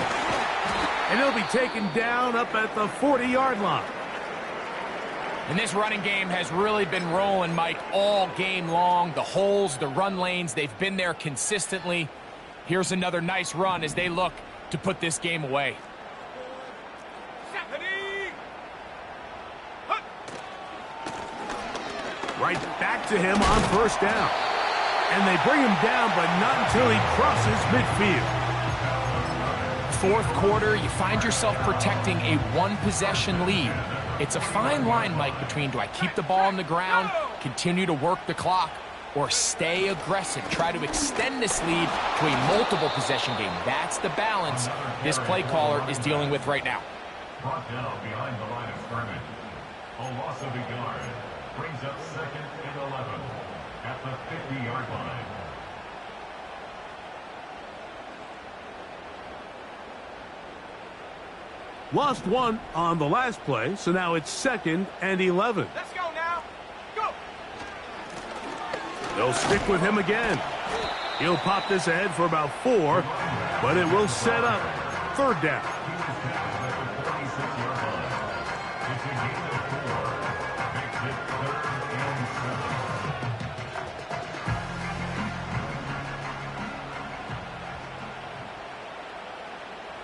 S5: And he'll be taken down up at the 40-yard line.
S6: And this running game has really been rolling, Mike, all game long. The holes, the run lanes, they've been there consistently. Here's another nice run as they look to put this game away.
S5: Right back to him on 1st down. And they bring him down, but not until he crosses midfield.
S6: 4th quarter, you find yourself protecting a 1-possession lead. It's a fine line, Mike, between do I keep the ball on the ground, continue to work the clock, or stay aggressive, try to extend this lead to a multiple-possession game. That's the balance this play caller is dealing with right now.
S7: Brought down behind the line of scrimmage. A loss of a yard brings up 2nd and 11. At the 50-yard line.
S5: Lost one on the last play, so now it's 2nd and 11.
S8: Let's go now. Go.
S5: They'll stick with him again. He'll pop this ahead for about 4, but it will set up 3rd down.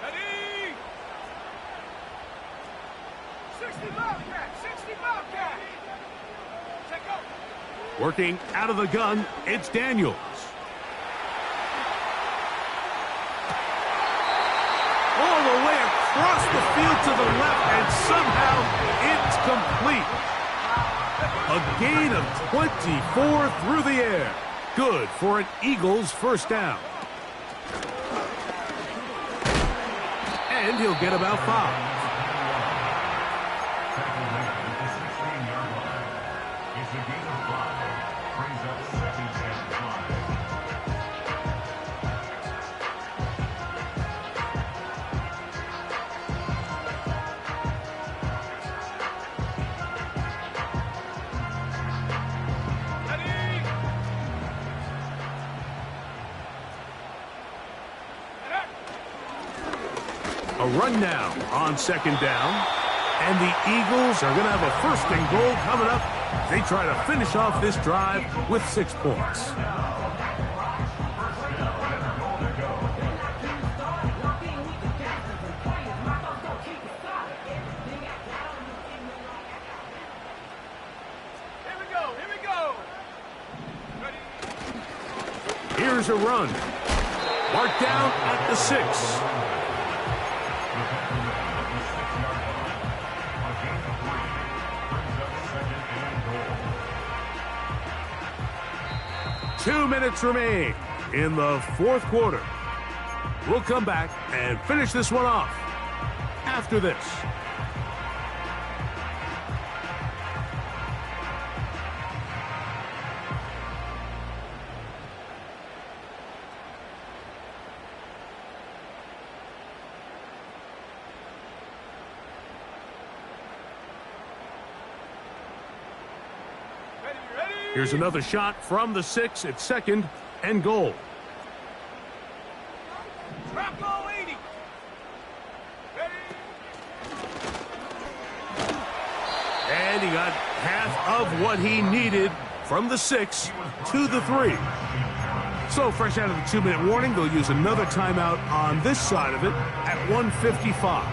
S8: Ready? 60 Bobcat. 60 Bobcat. Check go.
S5: Working out of the gun, it's Daniels. All the way across the field to the left, and somehow it's complete. A gain of 24 through the air. Good for an Eagles first down. And he'll get about 5. A run now on 2nd down. And the Eagles are going to have a 1st and goal coming up. They try to finish off this drive with 6 points.
S8: Here we go. Here we go. Ready?
S5: Here's a run. Marked down at the 6. 2 minutes remain in the 4th quarter. We'll come back and finish this one off after this. Here's another shot from the 6 at 2nd and goal.
S8: Bravo 80. Ready?
S5: And he got half of what he needed from the 6 to the 3. So fresh out of the 2-minute warning, they'll use another timeout on this side of it at 1:55.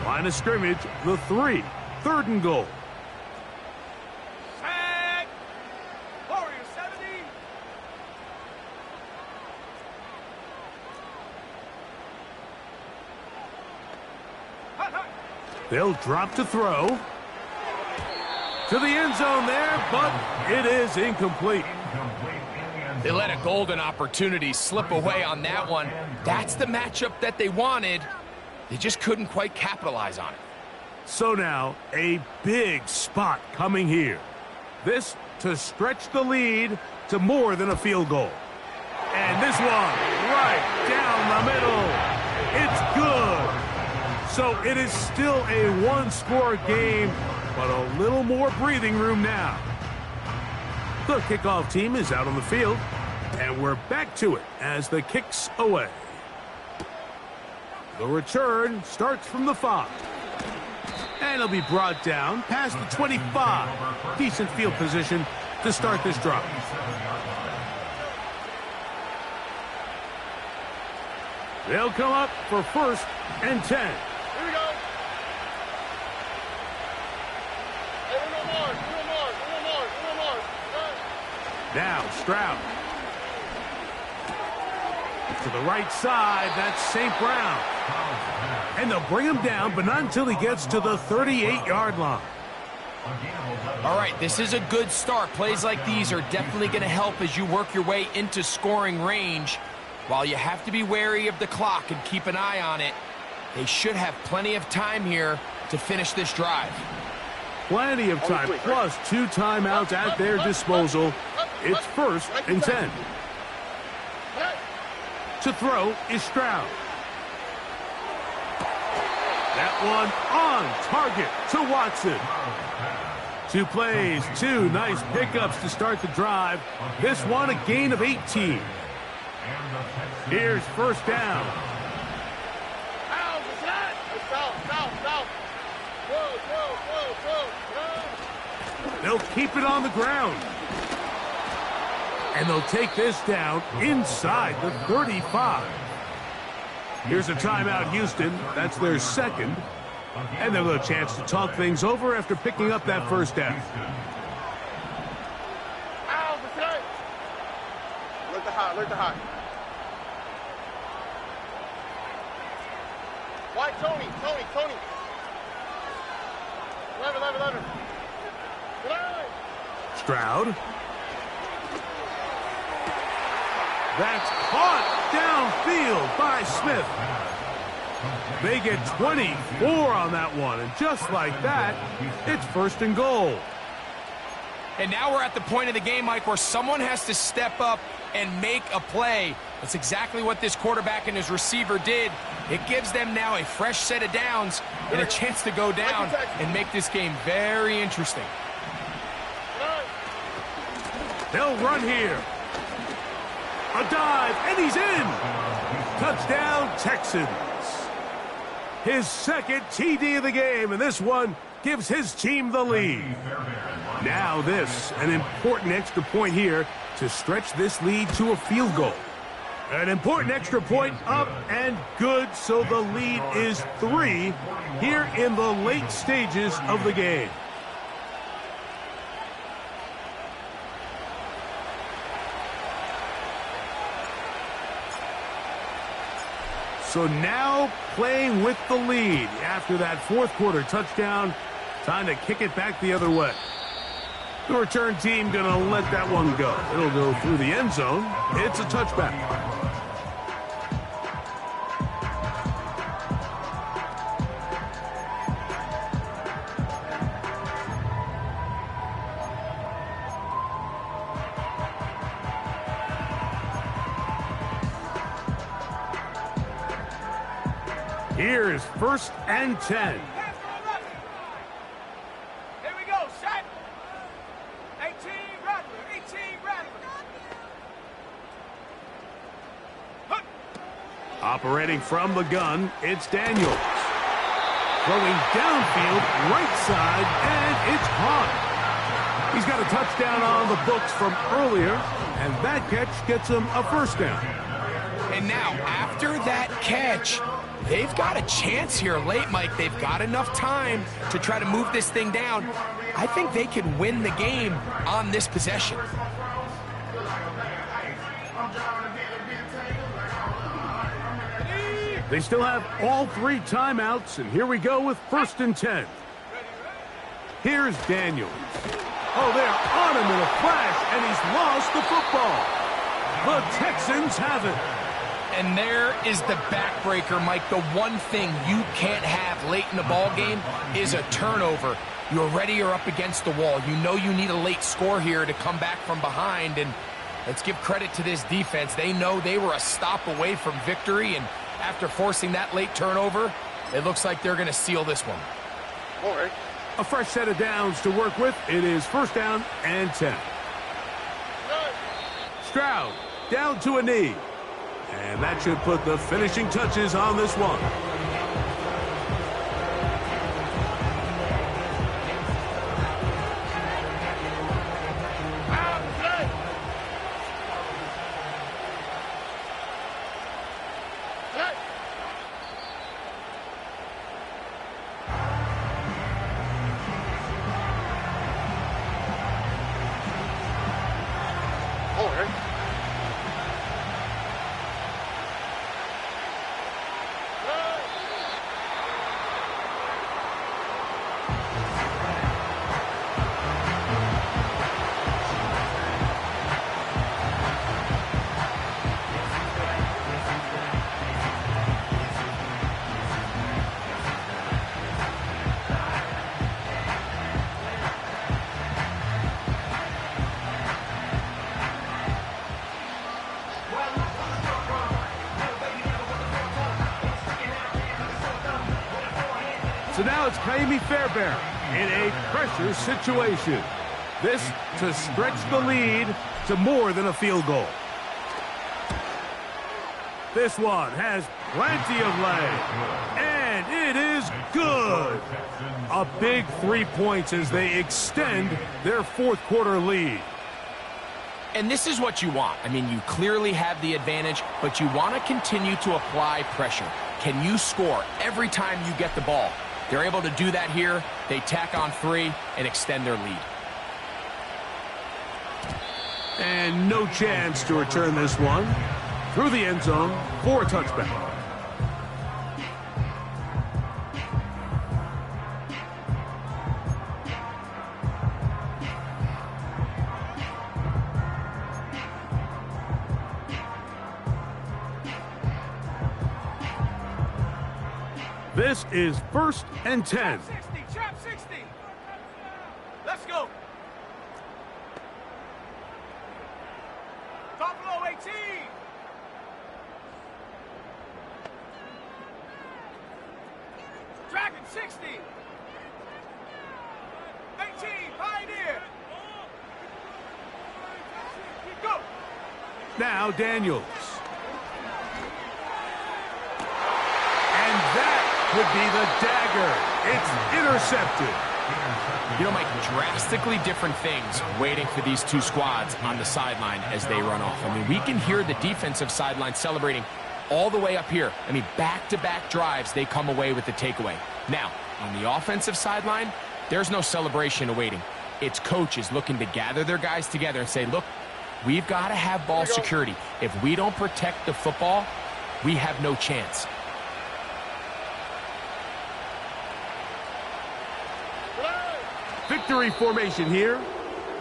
S5: Line of scrimmage, the 3. 3rd and goal.
S8: Set. Warrior 70. Hut, hut.
S5: They'll drop to throw. To the end zone there, but it is incomplete.
S6: They let a golden opportunity slip away on that one. That's the matchup that they wanted. They just couldn't quite capitalize on it.
S5: So now, a big spot coming here. This to stretch the lead to more than a field goal. And this one, right down the middle. It's good. So it is still a one-score game, but a little more breathing room now. The kickoff team is out on the field, and we're back to it as the kick's away. The return starts from the 5. And it'll be brought down past the 25. Decent field position to start this drive. They'll come up for 1st and 10.
S9: Here we go. Hey, we no more.
S5: Now Stroud. To the right side, that's St. Brown. And they'll bring him down, but not until he gets to the 38-yard line.
S6: All right, this is a good start. Plays like these are definitely going to help as you work your way into scoring range. While you have to be wary of the clock and keep an eye on it, they should have plenty of time here to finish this drive.
S5: Plenty of time, plus 2 timeouts at their disposal. It's 1st and 10. To throw is Stroud. That one on target to Watson. 2 plays, 2 nice pickups to start the drive. This one a gain of 18. Here's 1st down. They'll keep it on the ground. And they'll take this down inside the 35. Here's a timeout, Houston. That's their 2nd. And they'll have a chance to talk things over after picking up that 1st down.
S9: Alert the high. Why, Tony. 11.
S5: Stroud. That's caught downfield by Smith. They get 24 on that one, and just like that, it's 1st and goal.
S6: And now we're at the point of the game, Mike, where someone has to step up and make a play. That's exactly what this quarterback and his receiver did. It gives them now a fresh set of downs and a chance to go down and make this game very interesting.
S5: They'll run here. A dive, and he's in. Touchdown, Texans. His 2nd TD of the game, and this one gives his team the lead. Now this, an important extra point here to stretch this lead to a field goal. An important extra point up and good, so the lead is 3 here in the late stages of the game. So now playing with the lead after that 4th quarter touchdown. Time to kick it back the other way. The return team going to let that one go. It'll go through the end zone. It's a touchback. Here's 1st and 10.
S8: Here we go, set. 18 Rattler.
S5: Operating from the gun, it's Daniels. Throwing downfield, right side, and it's caught. He's got a touchdown on the books from earlier, and that catch gets him a 1st down.
S6: And now, after that catch, they've got a chance here late, Mike. They've got enough time to try to move this thing down. I think they can win the game on this possession.
S5: They still have all 3 timeouts, and here we go with 1st and 10. Here's Daniels. Oh, they're on him in a flash, and he's lost the football. The Texans have it.
S6: And there is the backbreaker, Mike. The one thing you can't have late in the ball game is a turnover. You're ready, you're up against the wall. You know you need a late score here to come back from behind, and let's give credit to this defense. They know they were a stop away from victory, and after forcing that late turnover, it looks like they're going to seal this one.
S9: All right.
S5: A fresh set of downs to work with. It is 1st down and 10. Stroud down to a knee. And that should put the finishing touches on this one. So now it's Kaimi Fairbairn in a pressure situation. This to stretch the lead to more than a field goal. This one has plenty of leg, and it is good. A big 3 points as they extend their fourth quarter lead.
S6: And this is what you want. I mean, you clearly have the advantage, but you want to continue to apply pressure. Can you score every time you get the ball? They're able to do that here. They tack on 3 and extend their lead.
S5: And no chance to return this one through the end zone for a touchback. This is 1st and 10.
S8: Trap 60. Let's go. Top below 18. Dragon 60. 18. Pioneer. Go.
S5: Now Daniels. And that would be the dagger. It's intercepted.
S6: You know, Mike, drastically different things waiting for these two squads on the sideline as they run off. I mean, we can hear the defensive sideline celebrating all the way up here. I mean, back-to-back drives, they come away with the takeaway. Now, on the offensive sideline, there's no celebration awaiting. It's coaches looking to gather their guys together and say, look, we've got to have ball security. If we don't protect the football, we have no chance.
S5: Victory formation here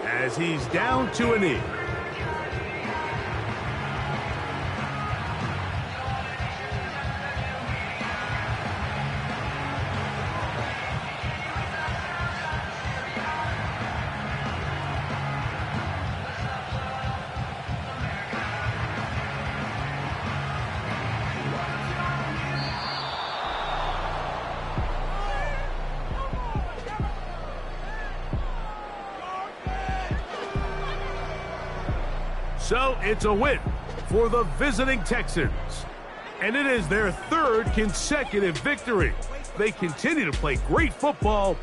S5: as he's down to a knee. So it's a win for the visiting Texans. And it is their 3rd consecutive victory. They continue to play great football